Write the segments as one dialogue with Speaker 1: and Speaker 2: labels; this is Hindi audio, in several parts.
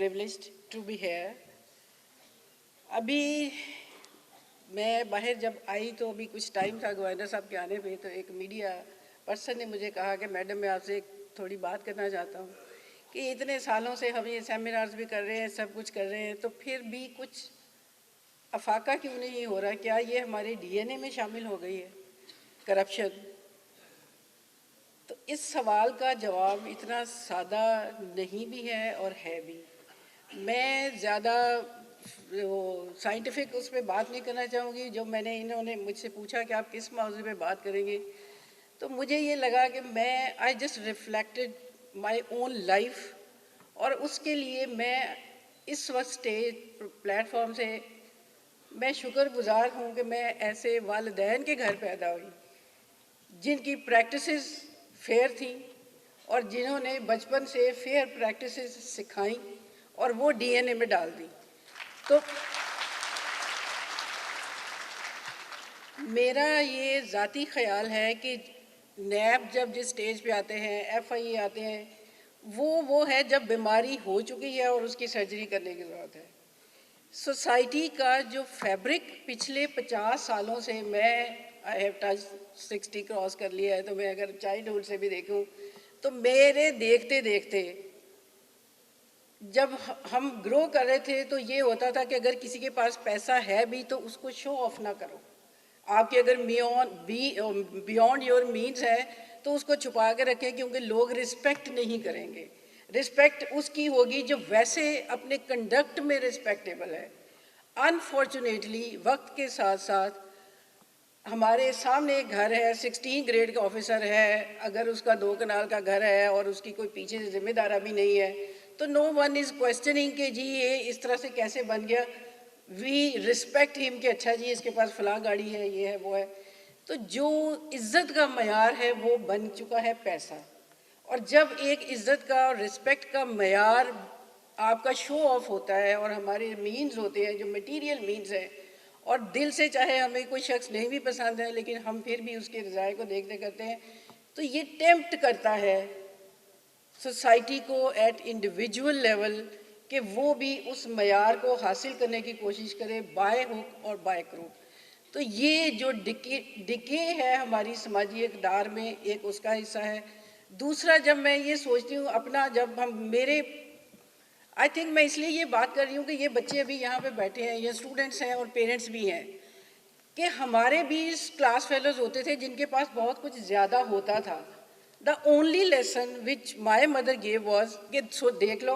Speaker 1: privileged to be here. अभी मैं बाहर जब आई तो अभी कुछ टाइम था गवर्नर साहब के आने पे, तो एक मीडिया पर्सन ने मुझे कहा कि मैडम मैं आपसे एक थोड़ी बात करना चाहता हूँ कि इतने सालों से हम ये सेमिनार्स भी कर रहे हैं, सब कुछ कर रहे हैं, तो फिर भी कुछ अफाका क्यों नहीं हो रहा? क्या ये हमारे डीएनए में शामिल हो गई है करप्शन? तो इस सवाल का जवाब इतना सादा नहीं भी है और है भी। मैं ज़्यादा वो साइंटिफिक उस पर बात नहीं करना चाहूँगी। जो मैंने इन्होंने मुझसे पूछा कि आप किस मौजू पे बात करेंगे, तो मुझे ये लगा कि मैं I just reflected my own life, और उसके लिए मैं इस वक्त स्टेज प्लेटफॉर्म से मैं शुक्रगुजार हूँ कि मैं ऐसे वालिदैन के घर पैदा हुई जिनकी प्रैक्टिसेस फेयर थी और जिन्होंने बचपन से फेयर प्रैक्टिसेस सिखाई और वो डीएनए में डाल दी। तो मेरा ये ज़ाती ख़्याल है कि नैब जब जिस स्टेज पे आते हैं, एफआई आते हैं, वो है जब बीमारी हो चुकी है और उसकी सर्जरी करने की ज़रूरत है। सोसाइटी का जो फैब्रिक पिछले 50 सालों से, मैं आई हैव टच 60 क्रॉस कर लिया है, तो मैं अगर चाइल्डहुड से भी देखूं तो मेरे देखते देखते जब हम ग्रो कर रहे थे तो ये होता था कि अगर किसी के पास पैसा है भी तो उसको शो ऑफ ना करो। आपके अगर बियॉन्ड योर मीन्स है तो उसको छुपा के रखें, क्योंकि लोग रिस्पेक्ट नहीं करेंगे। रिस्पेक्ट उसकी होगी जो वैसे अपने कंडक्ट में रिस्पेक्टेबल है। अनफॉर्चुनेटली वक्त के साथ साथ हमारे सामने एक घर है, 16 ग्रेड का ऑफिसर है, अगर उसका 2 कनाल का घर है और उसकी कोई पीछे से जिम्मेदारा भी नहीं है, तो नो वन इज़ क्वेश्चनिंग कि जी ये इस तरह से कैसे बन गया। वी रिस्पेक्ट हिम कि अच्छा जी इसके पास फलां गाड़ी है, ये है, वो है। तो जो इज़्ज़त का मयार है वो बन चुका है पैसा। और जब एक इज़्ज़त का और रिस्पेक्ट का मयार आपका शो ऑफ होता है और हमारे मीन्स होते हैं जो मटीरियल मीन्स हैं, और दिल से चाहे हमें कोई शख्स नहीं भी पसंद है लेकिन हम फिर भी उसके रज़ाए को देखते करते हैं, तो ये टेम्प्ट करता है सोसाइटी को एट इंडिविजुअल लेवल कि वो भी उस मयार को हासिल करने की कोशिश करे बाय हुक और बाय क्रूक। तो ये जो डिके है हमारी समाजी इक़दार में, एक उसका हिस्सा है। दूसरा, जब मैं ये सोचती हूँ अपना, जब हम मेरे आई थिंक मैं इसलिए ये बात कर रही हूँ कि ये बच्चे अभी यहाँ पे बैठे हैं, ये स्टूडेंट्स हैं और पेरेंट्स भी हैं, कि हमारे भी क्लास फेलोज होते थे जिनके पास बहुत कुछ ज़्यादा होता था। The only lesson which my mother gave was कि सो देख लो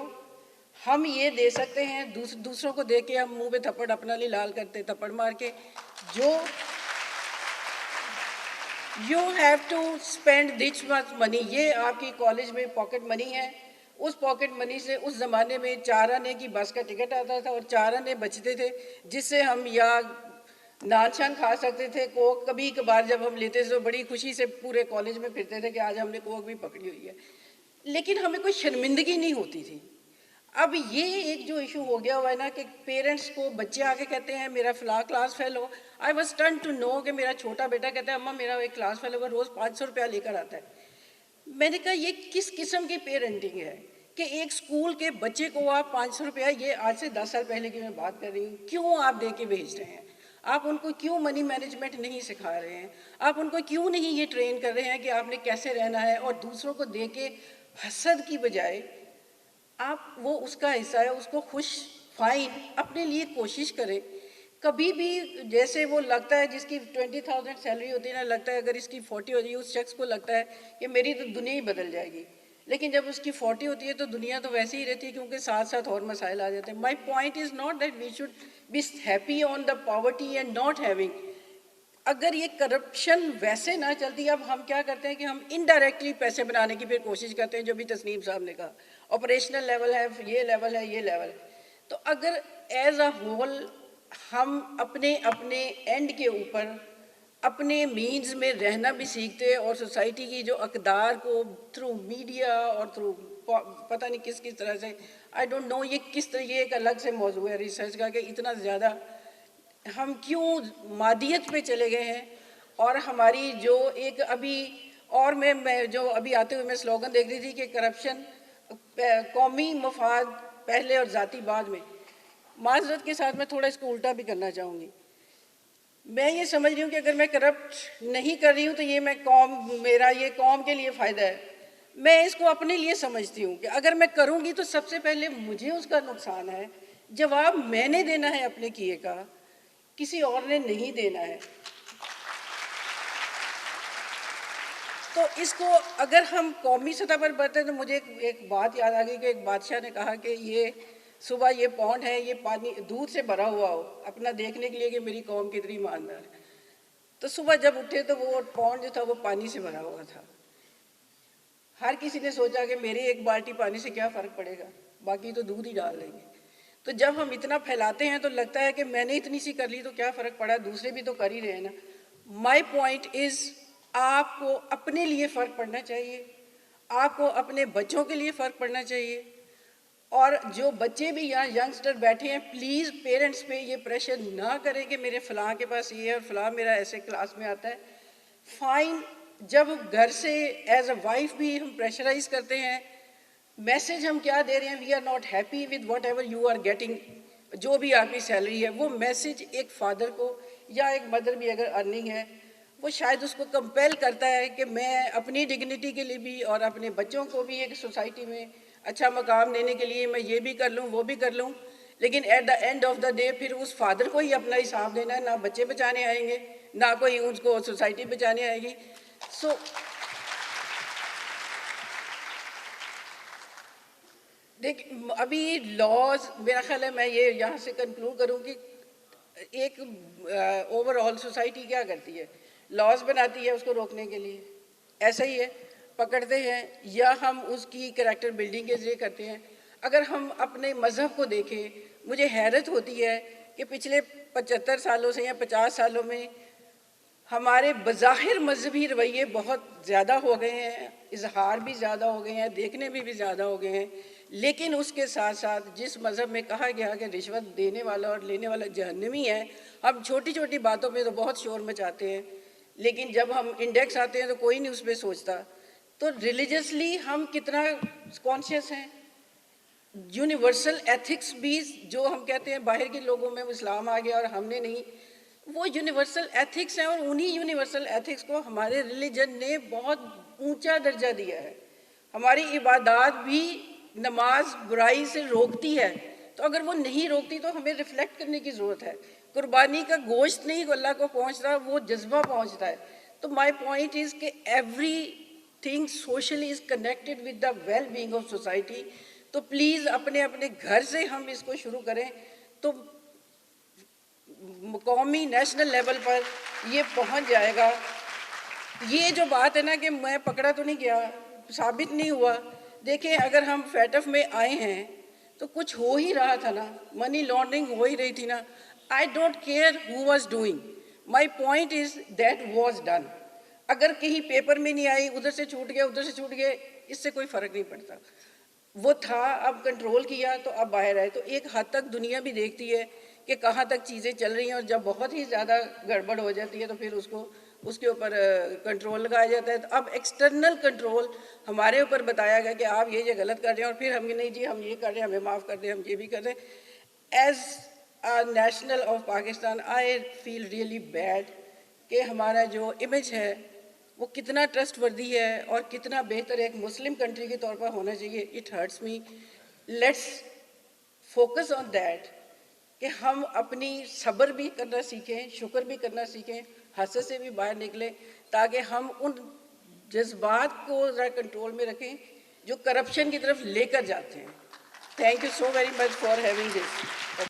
Speaker 1: हम ये दे सकते हैं, दूसरों को दे के हम मुँह पे थप्पड़ अपना लिए लाल करते, थप्पड़ मार के, जो you have to spend this much money, ये आपकी कॉलेज में पॉकेट मनी है। उस पॉकेट मनी से उस ज़माने में 4 आने की बस का टिकट आता था और 4 आने बचते थे जिससे हम या नान शान खा सकते थे। कोक कभी कभार जब हम लेते थे तो बड़ी खुशी से पूरे कॉलेज में फिरते थे कि आज हमने कोक भी पकड़ी हुई है, लेकिन हमें कोई शर्मिंदगी नहीं होती थी। अब ये एक जो इशू हो गया हुआ है ना कि पेरेंट्स को बच्चे आके कहते हैं मेरा फला क्लास फेल हो। I was turn to know कि मेरा छोटा बेटा कहता है अम्मा मेरा एक क्लास फेल होगा, रोज़ 500 रुपया लेकर आता है। मैंने कहा ये किस किस्म की पेरेंटिंग है कि एक स्कूल के बच्चे को आप 500 रुपया, ये आज से 10 साल पहले की मैं बात कर रही हूँ, क्यों आप दे के भेज रहे हैं? आप उनको क्यों मनी मैनेजमेंट नहीं सिखा रहे हैं? आप उनको क्यों नहीं ये ट्रेन कर रहे हैं कि आपने कैसे रहना है? और दूसरों को दे के हसद की बजाय आप वो उसका हिस्सा है, उसको खुश फाइन अपने लिए कोशिश करें। कभी भी जैसे वो लगता है जिसकी 20,000 सैलरी होती है ना, लगता है अगर इसकी 40 हो जाएगी, उस शख्स को लगता है कि मेरी तो दुनिया ही बदल जाएगी। लेकिन जब उसकी 40 होती है तो दुनिया तो वैसे ही रहती है, क्योंकि साथ साथ और मसाइल आ जाते हैं। My point is not that we should be happy on the poverty and not having. अगर ये करप्शन वैसे ना चलती, अब हम क्या करते हैं कि हम इनडायरेक्टली पैसे बनाने की फिर कोशिश करते हैं, जो भी तस्नीम साहब ने कहा ऑपरेशनल लेवल है, ये लेवल है, ये लेवल है। तो अगर एज अ होल हम अपने अपने एंड के ऊपर अपने मीन्स में रहना भी सीखते और सोसाइटी की जो अकदार को थ्रू मीडिया और थ्रू पता नहीं किस किस तरह से, आई डोंट नो ये किस तरह, ये एक अलग से मौजू है रिसर्च का कि इतना ज़्यादा हम क्यों मादियत पे चले गए हैं। और हमारी जो एक अभी, और मैं जो अभी आते हुए मैं स्लोगन देख रही थी कि करप्शन कौमी मफाद पहले और ज़ाती बाद में। माज़रत के साथ मैं थोड़ा इसको उल्टा भी करना चाहूँगी। मैं ये समझ रही हूँ कि अगर मैं करप्ट नहीं कर रही हूँ तो ये मेरा ये कौम के लिए फ़ायदा है। मैं इसको अपने लिए समझती हूँ कि अगर मैं करूँगी तो सबसे पहले मुझे उसका नुकसान है। जवाब मैंने देना है अपने किए का, किसी और ने नहीं देना है। तो इसको अगर हम कौमी सतह पर बढ़ते हैं तो मुझे एक बात याद आ गई कि एक बादशाह ने कहा कि ये सुबह ये पौंड है, ये पानी दूध से भरा हुआ हो, अपना देखने के लिए कि मेरी कौम कितनी ईमानदार है। तो सुबह जब उठे तो वो पौंड जो था वो पानी से भरा हुआ था। हर किसी ने सोचा कि मेरी एक बाल्टी पानी से क्या फ़र्क पड़ेगा, बाकी तो दूध ही डाल देंगे। तो जब हम इतना फैलाते हैं तो लगता है कि मैंने इतनी सी कर ली तो क्या फ़र्क पड़ा, दूसरे भी तो कर ही रहे हैं ना। माई पॉइंट इज़, आपको अपने लिए फ़र्क पड़ना चाहिए, आपको अपने बच्चों के लिए फ़र्क पड़ना चाहिए। और जो बच्चे भी यहाँ यंगस्टर बैठे हैं, प्लीज़ पेरेंट्स पे ये प्रेशर ना करें कि मेरे फ़लाँ के पास ये है और फ़लाँ मेरा ऐसे क्लास में आता है। फाइन, जब घर से एज अ वाइफ भी हम प्रेशराइज करते हैं, मैसेज हम क्या दे रहे हैं, we are not happy with whatever you are getting, जो भी आपकी सैलरी है, वो मैसेज एक फादर को या एक मदर भी अगर अर्निंग है, वो शायद उसको कंपेल करता है कि मैं अपनी डिग्निटी के लिए भी और अपने बच्चों को भी एक सोसाइटी में अच्छा मकाम देने के लिए मैं ये भी कर लूँ, वो भी कर लूँ। लेकिन at the end of the day फिर उस फादर को ही अपना हिसाब देना है, ना बच्चे बचाने आएंगे, ना कोई उसको सोसाइटी बचाने आएगी। सो देख, अभी लॉज, मेरा ख्याल है मैं ये यहाँ से कंक्लूड करूँ कि एक ओवरऑल सोसाइटी क्या करती है, लॉज बनाती है उसको रोकने के लिए, ऐसा ही है, पकड़ते हैं या हम उसकी कैरेक्टर बिल्डिंग के जरिए करते हैं। अगर हम अपने मज़हब को देखें, मुझे हैरत होती है कि पिछले 75 सालों से या 50 सालों में हमारे बज़ाहिर मजहबी रवैये बहुत ज़्यादा हो गए हैं, इजहार भी ज़्यादा हो गए हैं, देखने में भी ज़्यादा हो गए हैं। लेकिन उसके साथ साथ जिस मज़हब में कहा गया कि रिश्वत देने वाला और लेने वाला जहन्नमी है, हम छोटी छोटी बातों में तो बहुत शोर मचाते हैं, लेकिन जब हम इंडेक्स आते हैं तो कोई नहीं उस पर सोचता। तो रिलीजियसली हम कितना कॉन्शियस हैं। यूनिवर्सल एथिक्स भी जो हम कहते हैं बाहर के लोगों में इस्लाम आ गया और हमने नहीं, वो यूनिवर्सल एथिक्स हैं और उन्हीं यूनिवर्सल एथिक्स को हमारे रिलीजन ने बहुत ऊंचा दर्जा दिया है। हमारी इबादत भी नमाज बुराई से रोकती है, तो अगर वो नहीं रोकती तो हमें रिफ्लेक्ट करने की ज़रूरत है। कुर्बानी का गोश्त नहीं अल्लाह को पहुंचता, वो जज्बा पहुंचता है। तो माई पॉइंट इज़ कि every thing socially is connected with the well being of society. तो प्लीज़ अपने अपने घर से हम इसको शुरू करें तो कौमी नेशनल लेवल पर ये पहुंच जाएगा। ये जो बात है ना कि मैं पकड़ा तो नहीं गया, साबित नहीं हुआ, देखिए अगर हम फैटफ में आए हैं तो कुछ हो ही रहा था ना, मनी लॉन्ड्रिंग हो ही रही थी ना। I don't care who was doing, my point is that was done. अगर कहीं पेपर में नहीं आई, उधर से छूट गया, उधर से छूट गया, इससे कोई फ़र्क नहीं पड़ता। वो था, अब कंट्रोल किया तो अब बाहर आए। तो एक हद तक दुनिया भी देखती है कि कहाँ तक चीज़ें चल रही हैं, और जब बहुत ही ज़्यादा गड़बड़ हो जाती है तो फिर उसके ऊपर कंट्रोल लगाया जाता है। तो अब एक्सटर्नल कंट्रोल हमारे ऊपर बताया गया कि आप ये गलत कर रहे हैं, और फिर हम नहीं जी हम ये कर रहे हैं, हमें माफ़ कर दें, हम ये भी कर रहे हैं। As a national of Pakistan I feel really bad कि हमारा जो इमेज है वो कितना ट्रस्टवर्दी है और कितना बेहतर एक मुस्लिम कंट्री के तौर पर होना चाहिए। It hurts me. Let's focus on that कि हम अपनी सब्र भी करना सीखें, शुक्र भी करना सीखें, हंसे से भी बाहर निकलें, ताकि हम उन जज्बात को ज़रा कंट्रोल में रखें जो करप्शन की तरफ लेकर जाते हैं। Thank you so very much for having this.